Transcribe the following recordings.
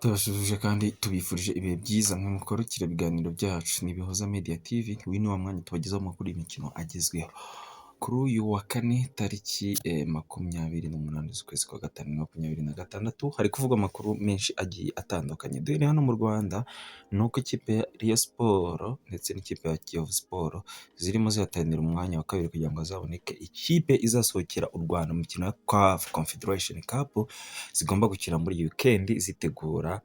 Tubashubije kandi tubifurije ibihe byiza mwe mukurikira ibiganiro byacu ni Ibihoza Media TV, uyu ni wa mwanya tubagezaho amakuru y'imikino agezweho. Kuri uyu wa kane tariki 28 z'ukwezi kwa gatanu 2026 hari kuvugwa amakuru menshi agiye atandukanye. Duhere hano mu Rwanda ni uko ikipe ya Rayon Sport ndetse n'ikipe ya Kiyovu Sport zirimo zihatanira umwanya wa kabiri kugira ngo hazaboneke ikipe izasohokera u Rwanda mu mikino ya CAF Confederation Cup zigomba gukina muri iyi weekend, zitegura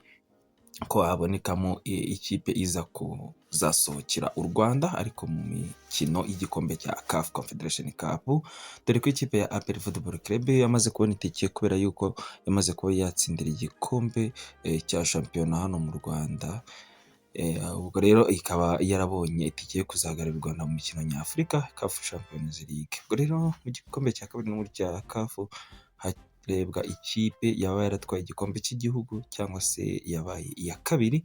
ko habonekamo ikipe iza kuzasohokera u Rwanda ariko mu mikino y'igikombe cya CAF Confederation Cup, dore ko ikipe ya APR Football Club yamaze kubona itike kubera yuko yamaze kuba yatsindira igikombe cya shampiyona hano mu Rwanda. Ubwo rero ikaba yarabonye itike yo kuzahagararira u Rwanda mu mikino nyafurika CAF Champions League. Ubwo rero mu gikombe cya kabiri no muri cya CAF harebwa ikipe yaba yaratwaye igikombe cy'igihugu cyangwa se yabaye iya kabiri,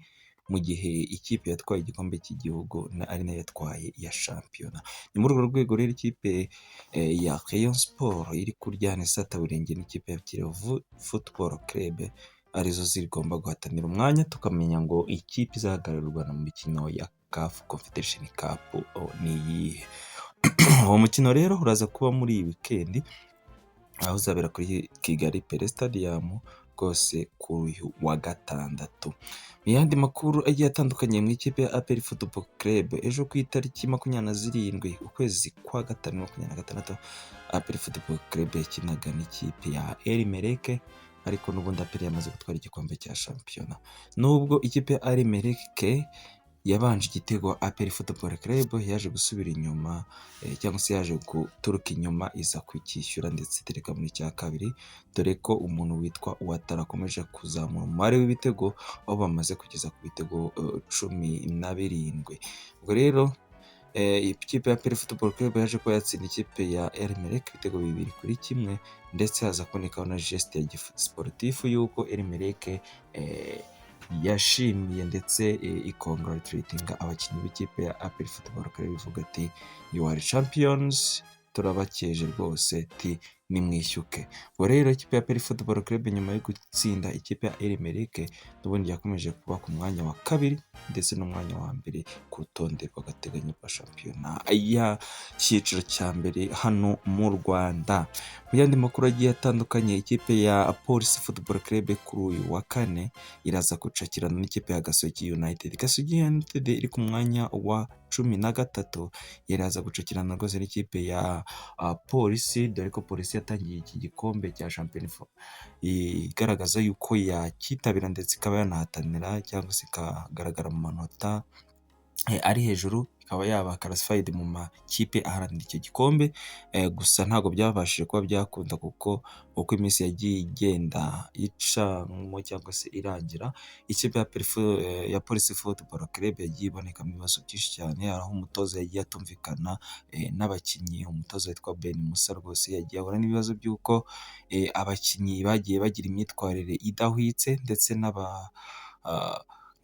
mu gihe ikipe yatwaye igikombe cy'igihugu ari nayo yatwaye iya shampiyona. Ni muri urwo rwego rero ikipe ya Rayon Sport iri kuryana isataburenge n'ikipe ya Kiyovu Football Club arizo zigomba guhatanira umwanya, tukamenya ngo ikipe izahagararira u Rwanda mu mikino ya CAF Confederation Cup ni iyihe. Uwo mukino rero uraza kuba muri iyi weekend, aho uzabera kuri Kigali Pele Stadium rwose kuri uyu wa gatandatu. Mu yandi makuru agiye atandukanye mu ikipe ya APR Football Club, ejo ku itariki 27 ukwezi kwa gatanu 2026 APR Football Club yakinaga n'ikipe ya El Merreikh, ariko n'ubundi APR yamaze gutwara igikombe cya shampiyona. Nubwo ikipe ya El Merreikh yabanje igitego, APR Football Club yaje gusubira inyuma cyangwa se yaje guturuka inyuma iza kukishyura ndetse itereka muri cya kabiri, dore ko umuntu witwa Ouattara akomeje kuzamura umubare w'ibitego aho bamaze kugeza ku bitego 17. Ubwo rero ikipe ya APR Football Club yaje kuba yatsinda ikipe ya El Merreikh ibitego 2-1, ndetse haza kubonekaho na geste ya sportif yuko El Merreikh yashimiye ndetse ikongratulatinga abakinnyi b'ikipe ya APR Football Club ivuga ati you are champions, turabakeje rwose ati nimwishyuke. Ubwo rero ikipe ya APR Football Club nyuma yo gutsinda ikipe ya El Merreikh n'ubundi yakomeje kuba ku mwanya wa kabiri ndetse n'umwanya wa mbere ku rutonde rw'agateganyo rwa shampiyona ya cyiciro cya mbere hano mu Rwanda. Mu yandi makuru agiye atandukanye, ikipe ya Police Football Club kuri uyu wa kane iraza gucakirana n'ikipe ya Gasogi United. Gasogi United iri ku mwanya wa 13, iraza gucakirana rwose n'ikipe ya Police, dore ko Police yatangiye iki gikombe cya shampiyona igaragaza yuko yakitabira ndetse ikaba yanahatanira cyangwa se ikagaragara mu manota ari hejuru, ikaba yaba classified mu makipe aharanira icyo gikombe. Gusa ntabwo byabashije kuba byakunda kuko uko iminsi yagiye igenda icamo cyangwa se irangira, ikipe ya Police Football Club yagiye iboneka mu bibazo byinshi cyane, aho umutoza yagiye atumvikana n'abakinnyi. Umutoza witwa Ben Musa rwose yagiye ahura n'ibibazo by'uko abakinnyi bagiye bagira imyitwarire idahwitse, ndetse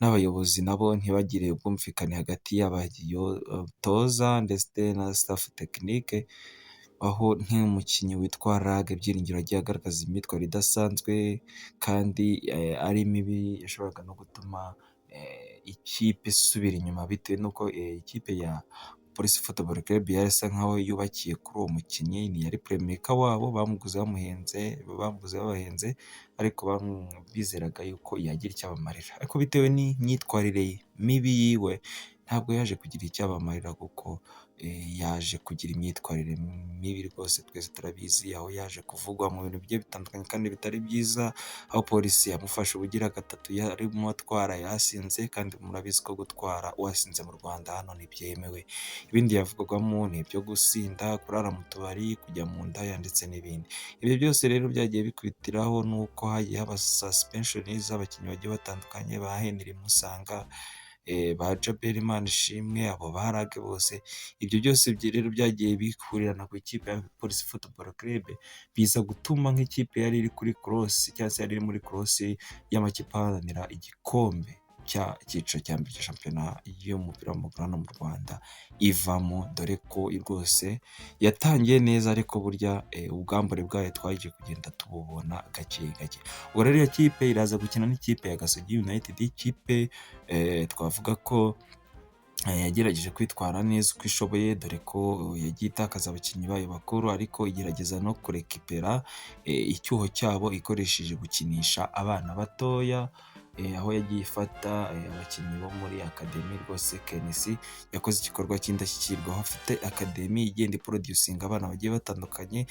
n'abayobozi nabo ntibagire ubwumvikane hagati y'abatoza ndetse na staff technique, aho nk'umukinnyi witwa Rag Byiringiro yagiye agaragaza imyitwarire idasanzwe kandi ari mibi, yashoboraga no gutuma ikipe isubira inyuma, bitewe n'uko ikipe ya Police Football Club yarasa nkaho yubakiye kuri uwo mukinnyi. Ni yari playmaker wabo, bamuguze babahenze, ariko bizeraga yuko yagira icyo abamarira, ariko bitewe n'imyitwarire mibi yiwe ntabwo yaje kugira icyo abamarira, kuko yaje kugira imyitwarire mibi rwose. Twese turabizi aho yaje kuvugwa mu bintu bigiye bitandukanye kandi bitari byiza, aho polisi yamufashe ubugira gatatu yarimo atwara yasinze, kandi murabizi ko gutwara wasinze mu Rwanda hano ntibyemewe. Ibindi yavugwamo ni ibyo gusinda, kurara mu tubari, kujya mu ndaya ndetse n'ibindi. Ibyo byose rero byagiye bikwitiraho n'uko hagiye haba suspension z'abakinnyi bagiye batandukanye, ba Henry Musanga, ba Jabel Manishimwe, abo barage bose. Ibyo byose rero byagiye bihurirana ku ikipe ya Police Football Club, biza gutuma nk'ikipe yari iri kuri cross cyangwa se yari iri muri cross y'amakipe aharanira igikombe cyiciro cya mbere cya shampiyona y'umupira w'amaguru hano mu Rwanda ivamo, dore ko rwose yatangiye neza ariko burya ubwambure bwayo twagiye kugenda tububona gake gake. Ubwo rero iyo kipe iraza gukina n'ikipe ya Gasogi United, ikipe twavuga ko yagerageje kwitwara neza uko ishoboye, dore ko yagiye itakaza abakinnyi bayo bakuru ariko igerageza no kurekipera icyuho cyabo ikoresheje gukinisha abana batoya, aho yagiye ifata abakinnyi bo muri akademi. Rwose Kenisi yakoze igikorwa cy'indashyikirwa, aho afite akademi igenda iproducinga abana bagiye batandukanye.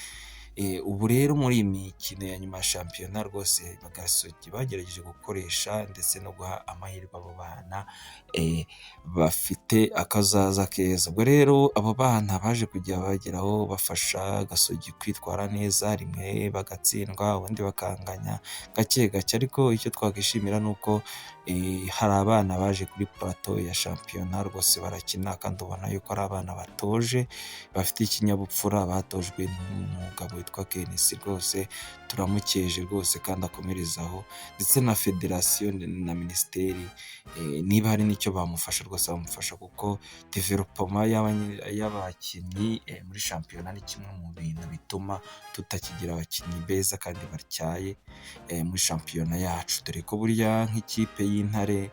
Ubu rero muri iyi mikino ya nyuma ya shampiyona rwose Gasogi bagerageje gukoresha ndetse no guha amahirwe abo bana bafite akazaza keza. Ubwo rero abo bana baje kujya bageraho bafasha Gasogi kwitwara neza, rimwe bagatsindwa ubundi bakanganya gake gake, ariko icyo twakwishimira ni uko hari abana baje kuri plateau ya shampiyona rwose barakina, kandi ubona yuko ari abana batoje bafite ikinyabupfura, batojwe n'umugabo witwa Kenisi. Rwose turamukeje rwose kandi akomerezaho, ndetse na federasiyo na minisiteri niba hari n'icyo bamufasha rwose bamufasha, kuko development y'abakinnyi muri shampiyona ni kimwe mu bintu bituma tutakigira abakinnyi beza kandi batyaye muri shampiyona yacu, dore ko burya nk'ikipe y'Intare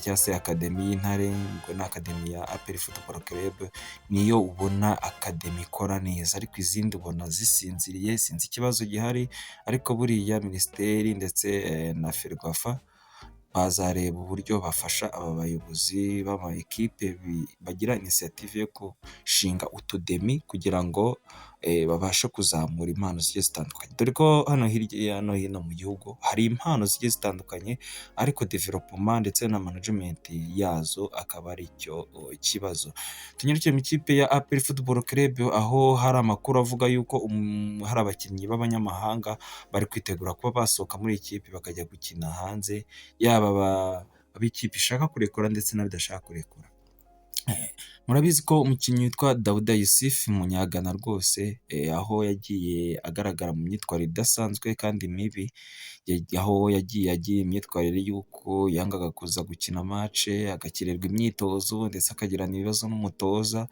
cyangwa se akademi y'Intare, ngo ni akademi ya APR Football Club, niyo ubona akademi ikora neza, ariko izindi ubona zisinziriye. Sinzi ikibazo gihari, ariko buriya minisiteri ndetse na Ferwafa bazareba uburyo bafasha aba bayobozi b'ama ekipe bagira inisiyative yo gushinga utudemi kugira ngo babashe kuzamura impano zigiye zitandukanye, dore ko hano hirya no hino mu gihugu hari impano zigiye zitandukanye, ariko development ndetse na management yazo akaba ari cyo kibazo. Tunyarukire mu ikipe ya APR Football Club, aho hari amakuru avuga yuko hari abakinnyi b'abanyamahanga bari kwitegura kuba basohoka muri ikipe bakajya gukina hanze, yaba ab'ikipe ishaka kurekura ndetse n'abadashaka kurekura. Murabizi ko umukinnyi witwa Dawuda Yusufu Munyagana rwose aho yagiye agaragara mu myitwarire idasanzwe kandi mibi, aho yagiye imyitwarire y'uko yangaga kuza gukina match, agakererwa imyitozo ndetse akagirana ibibazo n'umutoza.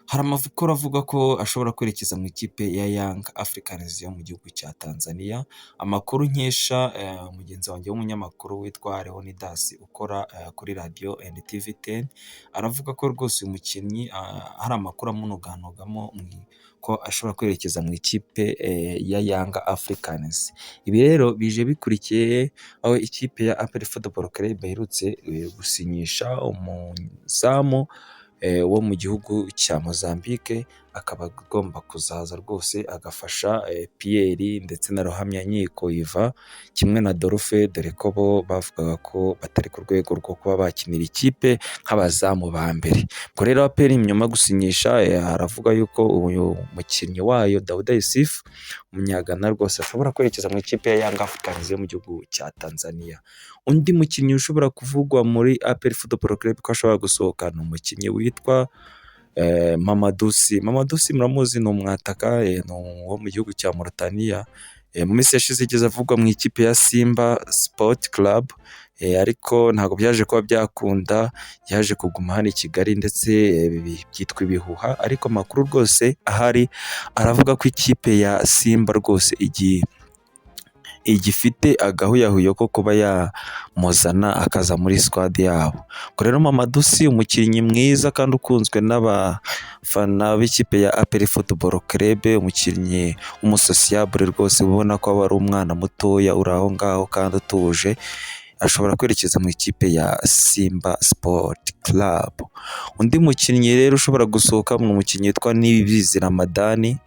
Hari amakuru avuga ko ashobora kwerekeza mu ikipe ya Young Africans yo mu gihugu cya Tanzania. Amakuru nkesha mugenzi wanjye w'umunyamakuru witwa Leonidas ukora kuri radio and TV10, aravuga ko rwose uyu mukinnyi hari amakuru amunoganogamo ko ashobora kwerekeza mu ikipe ya Young Africans. Ibi rero bije bikurikiye aho ikipe ya APR Football Club iherutse gusinyisha umuzamu wo mu gihugu cya Mozambique, akaba agomba kuzaza rwose agafasha Pierre ndetse na Ruhamyankiko Yvan kimwe na Dolphe, dore ko bo bavugaga ko batari ku rwego rwo kuba bakinira ikipe nk'abazamu ba mbere. Ubwo rero APR nyuma gusinyisha aravuga yuko uyu mukinnyi wayo Dawuda Yusufu Munyagana rwose ashobora kwerekeza mu ikipe ya Young Africans yo mu gihugu cya Tanzania. Undi mukinnyi ushobora kuvugwa muri APR Football Club ko ashobora gusohoka ni umukinnyi witwa Mamadusi. Mamadusi muramuzi, ni umwataka wo mu gihugu cya Mauritania. Mu minsi yashize igeze avugwa mu ikipe ya Simba Sport Club, ariko ntabwo byaje kuba byakunda, yaje kuguma hano i Kigali ndetse byitwa ibihuha, ariko amakuru rwose ahari aravuga ko ikipe ya Simba rwose igifite agahuyahuyo ko kuba yamuzana akaza muri squad yabo. Ubwo rero Mamadusi umukinnyi mwiza kandi ukunzwe n'abafana b'ikipe ya APR Football Club, umukinnyi w'umusociable rwose, ubona ko aba ari umwana mutoya uri aho ngaho kandi utuje, ashobora kwerekeza mu ikipe ya Simba Sport Club. Undi mukinnyi rero ushobora gusohoka mu mukinnyi witwa Niyibizi Ramadani,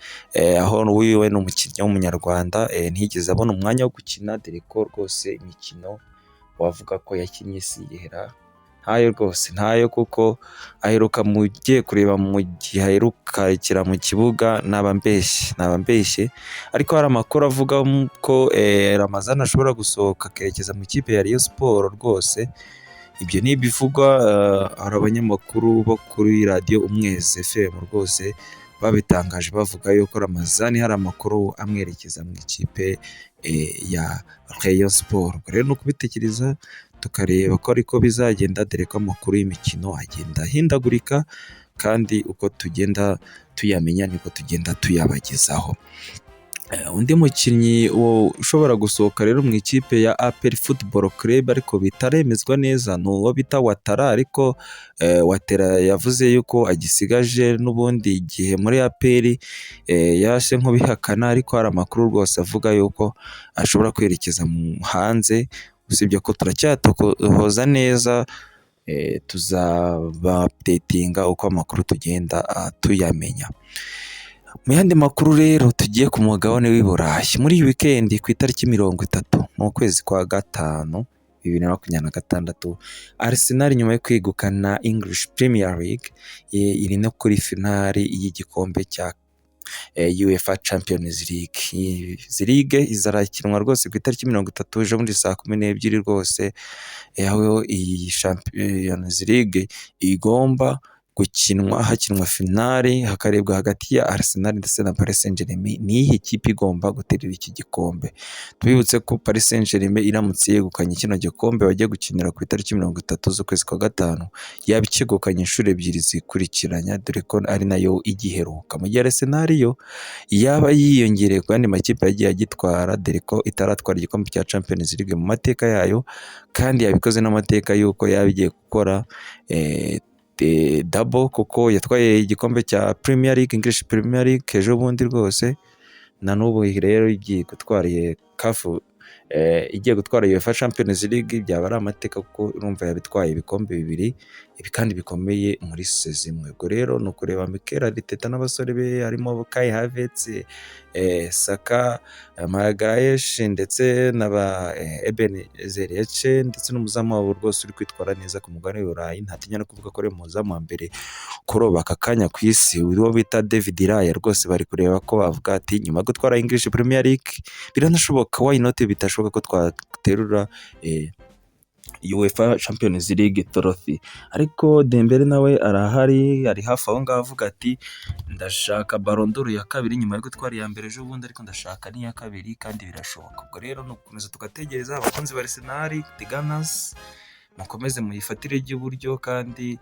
aho wiwe ni umukinnyi w'umunyarwanda, ntigeze abona umwanya wo gukina, dore ko rwose imikino wavuga ko yakinnye siyihera ntayo rwose, ntayo, kuko aheruka mugiye kureba mu gihe aherukira mu kibuga naba mbeshye, ariko hari amakuru avuga ko Ramazani ashobora gusohoka akerekeza mu ikipe ya Rayon Sport rwose. Ibyo ni ibivugwa, hari abanyamakuru bo kuri radio Umwezi FM rwose babitangaje bavuga yuko Ramazani hari amakuru amwerekeza mu ikipe ya Rayon Sport. Ubwo rero ni ukubitekereza tukareba ko ariko bizagenda, dore ko amakuru y'imikino agenda ahindagurika kandi uko tugenda tuyamenya niko tugenda tuyabagezaho. Undi mukinnyi ushobora gusohoka rero mu ikipe ya APR Football Club ariko bitaremezwa neza ni uwo bita Ouattara, ariko Ouattara yavuze yuko agisigaje n'ubundi igihe muri APR, yaje nk'ubihakana, ariko hari amakuru rwose avuga yuko ashobora kwerekeza hanze, usibye ko turacyatohoza neza, tuzaba-updatinga uko amakuru tugenda tuyamenya. Mu yandi makuru rero tugiye ku mugabane w'i Burayi, muri iyi weekend ku itariki 30 mu kwezi kwa gatanu 2026, Arsenal nyuma yo kwegukana English Premier League iri no kuri finali y'igikombe cya UEFA Champions League. Iyi ligue izarakinwa rwose ku itariki 30 ejo bundi saa 12 rwose, aho iyi Champions League igomba hakinwa finali, hakarebwa hagati ya Arsenal ndetse na Paris Saint-Germain niyihe kipe igomba guterera iki gikombe. Tubibutse ko Paris Saint-Germain iramutse yegukanye kino gikombe bagiye gukinira ku itariki 30 z'ukwezi kwa gatanu, yaba ikegukanye inshuro 2 zikurikiranya, dore ko ari nayo igiheruka. Mu gihe Arsenal yo yaba yiyongereye ku yandi makipe yagiye agitwara, dore ko itaratwara igikombe cya Champions League mu mateka yayo, kandi yabikoze n'amateka y'uko yaba igiye gukora double, kuko yatwaye igikombe cya Premier League, English Premier League ejo bundi rwose, na n'ubu rero igiye gutwara igiye gutwara UEFA Champions League, byaba ari amateka kuko urumva yabitwaye ibikombe 2 ibi kandi bikomeye muri season imwe. Ubwo rero ni ukureba Mikel Arteta n'abasore be harimo Kai Havertz, Saka, Magalhaes ndetse n'aba Ebenezer Eze ndetse n'umuzamu wabo rwose uri kwitwara neza ku mugabane w'i Burayi. Ntatinya no kuvuga ko ari umuzamu wa mbere kuroba aka kanya ku isi, uwo bita David Raya, rwose bari kureba ko bavuga ati nyuma yo gutwara English Premier League biranashoboka, why not bitashoboka ko twaterura UEFA Champions League trophy. Ariko Dembele nawe arahari, ari hafi aho ngaho avuga ati ndashaka Ballon d'Or ya kabiri nyuma yo gutwara iya mbere ejo bundi, ariko ndashaka n'iya kabiri kandi birashoboka. Ubwo rero ni ugukomeza tugategereza. Abakunzi ba Arsenal, The Gunners, mukomeze muyifatire ry'uburyo kandi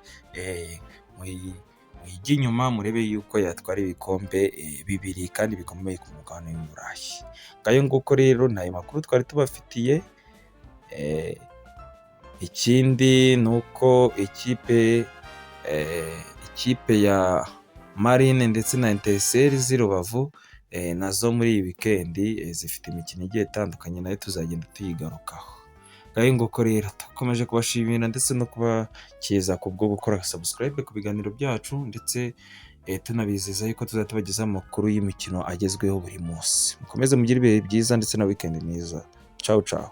muyijye inyuma, murebe yuko yatwara ibikombe 2 kandi bikomeye ku mugabane w'i Burayi. Ngayo nguko rero n'ayo makuru twari tubafitiye. Ikindi ni uko ikipe ya Marine ndetse na Etincelles z'i Rubavu nazo muri iyi weekend zifite imikino igiye itandukanye, nayo tuzagenda tuyigarukaho. Ngayo nguko rero dukomeje kubashimira ndetse no kubakiza kubwo gukora subscribe ku biganiro byacu, ndetse tunabizeza yuko tuzatubagezaho amakuru y'imikino agezweho buri munsi. Mukomeze mugire ibihe byiza ndetse na weekend nziza. Ciao ciao.